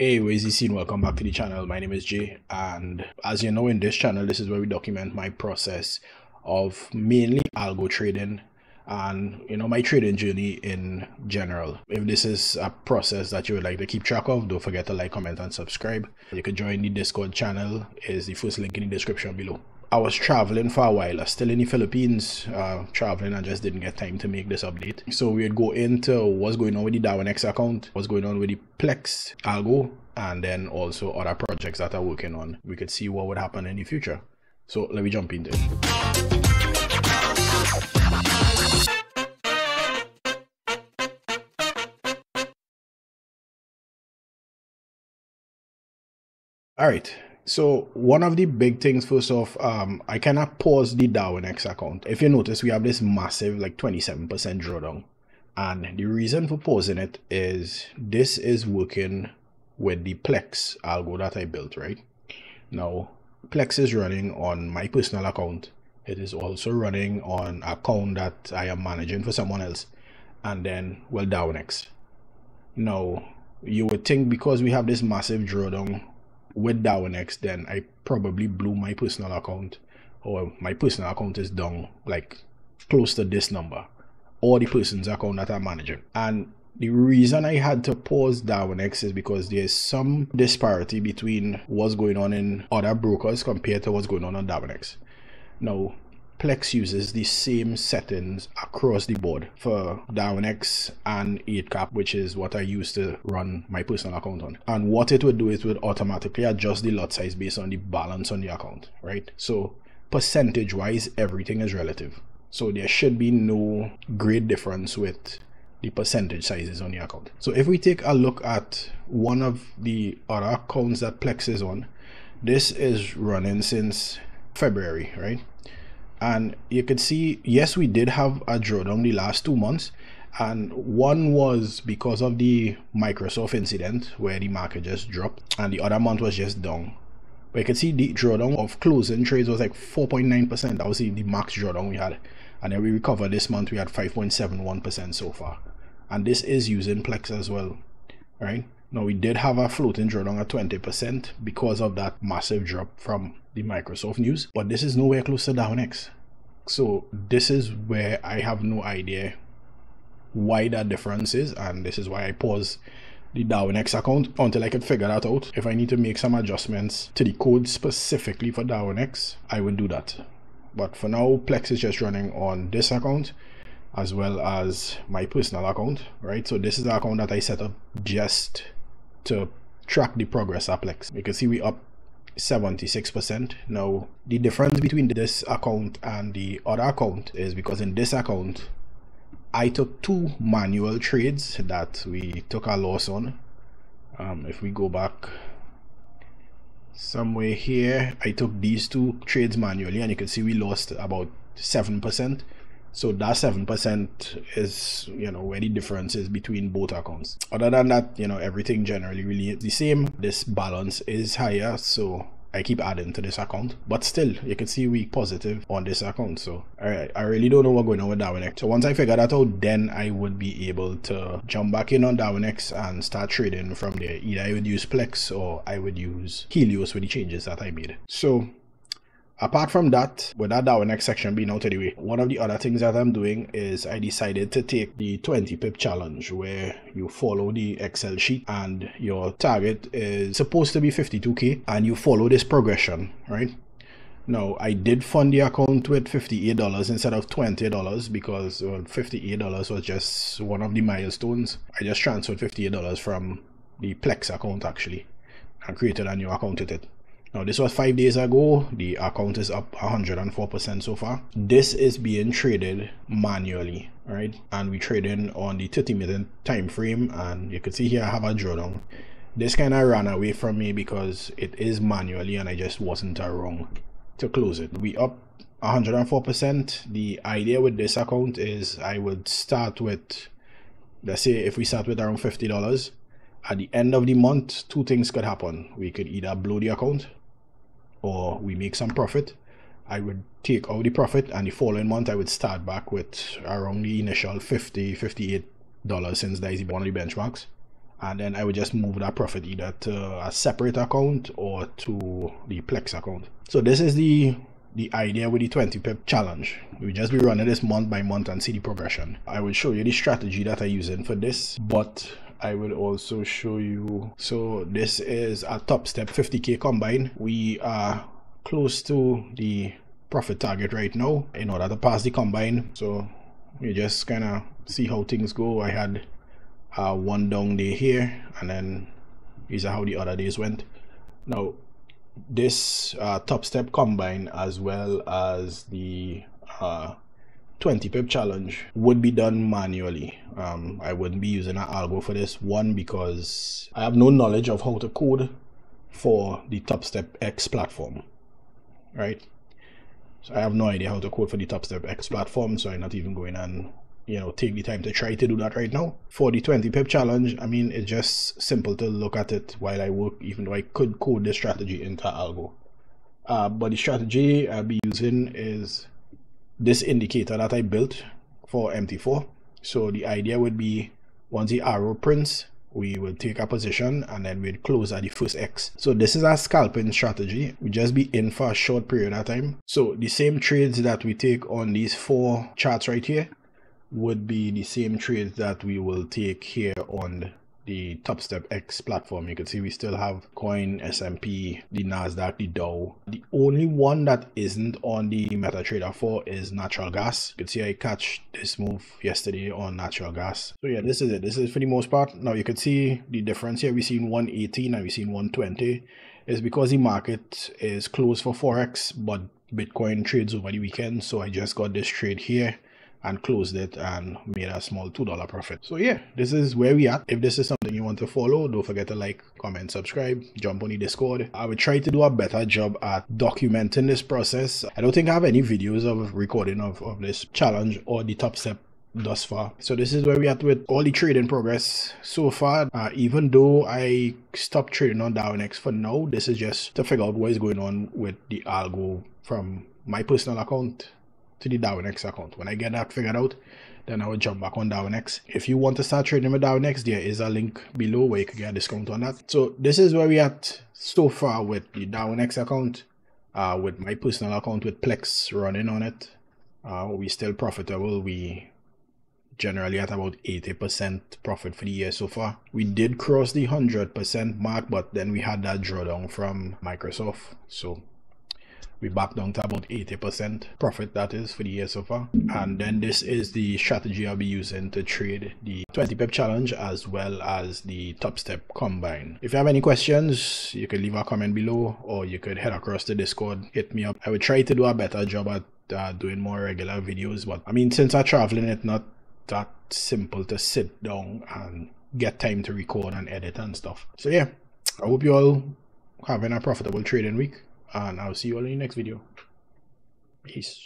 Hey, where's the scene? Welcome back to the channel. My name is Jay, and as you know, in this channel, this is where we document my process of mainly algo trading and my trading journey in general. If this is a process that you would like to keep track of, don't forget to like, comment, and subscribe. You can join the Discord channel, is the first link in the description below. I was traveling for a while. I was still in the Philippines, traveling, and just didn't get time to make this update. So we'd go into what's going on with the Darwin-X account, what's going on with the Plex algo, and then also other projects that I'm working on. We could see what would happen in the future. So let me jump into it. All right. So one of the big things, first off, I cannot pause the Darwin-X account. If you notice, we have this massive like 27% drawdown. And the reason for pausing it is this is working with the Plex algo that I built, right? Now, Plex is running on my personal account. It is also running on an account that I am managing for someone else. And then, well, Darwin-X. Now, you would think because we have this massive drawdown with Darwin-X, then I probably blew my personal account, or my personal account is down like close to this number, or the person's account that I'm managing. And the reason I had to pause Darwin-X is because there's some disparity between what's going on in other brokers compared to what's going on Darwin-X. Now, Plex uses the same settings across the board for Darwin-X and 8cap, which is what I use to run my personal account on. And what it would do is it would automatically adjust the lot size based on the balance on the account, right? So percentage wise, everything is relative. So there should be no great difference with the percentage sizes on the account. So if we take a look at one of the other accounts that Plex is on, this is running since February, right? And you could see, yes, we did have a drawdown the last 2 months, and one was because of the Microsoft incident where the market just dropped, and the other month was just down. But you can see the drawdown of closing trades was like 4.9%. That was the max drawdown we had, and then we recovered this month. We had 5.71% so far, and this is using Plex as well, right? Now, we did have a floating drawdown at 20% because of that massive drop from the Microsoft news, but this is nowhere close to Darwin-X. So this is where I have no idea why that difference is, and this is why I pause the Darwin-X account until I can figure that out. If I need to make some adjustments to the code specifically for Darwin-X, I will do that. But for now, Plex is just running on this account as well as my personal account, right? So this is the account that I set up just to track the progress of Plex. You can see we up 76%. Now, the difference between this account and the other account is because in this account, I took 2 manual trades that we took a loss on. If we go back somewhere here, I took these 2 trades manually, and you can see we lost about 7%. So that 7% is, where the difference is between both accounts. Other than that, everything generally really is the same. This balance is higher, so I keep adding to this account. But still, you can see we positive on this account. So I really don't know what's going on with Darwin-X. So once I figure that out, then I would be able to jump back in on Darwin-X and start trading from there. Either I would use Plex or I would use Helios with the changes that I made. So apart from that, with that Darwin-X section being out anyway, one of the other things that I'm doing is I decided to take the 20 pip challenge, where you follow the Excel sheet and your target is supposed to be 52k, and you follow this progression, right? Now, I did fund the account with $58 instead of $20 because $58 was just one of the milestones. I just transferred $58 from the Plex account actually and created a new account with it. Now, this was 5 days ago. The account is up 104% so far. This is being traded manually, right? And we trading on the 30-minute time frame, and you can see here I have a drawdown. This kind of ran away from me because it is manually and I just wasn't around to close it. We up 104%. The idea with this account is I would start with, let's say if we start with around $50, at the end of the month, 2 things could happen. We could either blow the account or we make some profit. I would take out the profit, and the following month I would start back with around the initial $58 since that is one of the benchmarks, and then I would just move that profit either to a separate account or to the Plex account. So this is the idea with the 20 pip challenge. We just be running this month by month and see the progression. I will show you the strategy that I using for this, but I will also show you. So this is a top step 50k combine. We are close to the profit target right now in order to pass the combine. So you just kind of see how things go. I had one down day here, and then these are how the other days went. Now this top step combine as well as the 20 pip challenge would be done manually. I wouldn't be using an algo for this one because I have no knowledge of how to code for the Top Step X platform, right? So I have no idea how to code for the Top Step X platform, so I'm not even going and take the time to try to do that right now. For the 20 pip challenge, I mean, it's just simple to look at it while I work, even though I could code this strategy into algo. But the strategy I'll be using is this indicator that I built for MT4. So the idea would be, once the arrow prints, we will take a position and then we'll close at the first X. So this is our scalping strategy. We just be in for a short period of time. So the same trades that we take on these 4 charts right here would be the same trades that we will take here on the Top Step X platform. You can see we still have coin, S&P, the Nasdaq, the Dow. The only one that isn't on the MetaTrader 4 is natural gas. You can see I catch this move yesterday on natural gas. So yeah, this is it. This is for the most part. Now you can see the difference here. We've seen 118 and we've seen 120. It's because the market is closed for Forex, but Bitcoin trades over the weekend. So I just got this trade here and closed it and made a small $2 profit. So yeah, this is where we are. If this is something you want to follow, don't forget to like, comment, subscribe, jump on the Discord. I will try to do a better job at documenting this process. I don't think I have any videos of recording of this challenge or the top step thus far. So this is where we are with all the trading progress so far. Even though I stopped trading on DAOnex for now, this is just to figure out what is going on with the algo from my personal account to the DAOnex account. When I get that figured out, then I will jump back on DAOnex. If you want to start trading with DAOnex, there is a link below where you can get a discount on that. So this is where we are at so far with the DAOnex account, with my personal account with Plex running on it. We still profitable. We generally at about 80% profit for the year so far. We did cross the 100% mark, but then we had that drawdown from Microsoft. So we back down to about 80% profit, that is, for the year so far. And then this is the strategy I'll be using to trade the 20 pip challenge as well as the top step combine. If you have any questions, you can leave a comment below, or you could head across the Discord, hit me up. I would try to do a better job at doing more regular videos, but I mean, since I'm traveling, it's not that simple to sit down and get time to record and edit and stuff. So yeah, I hope you all having a profitable trading week, and I'll see you all in the next video. Peace.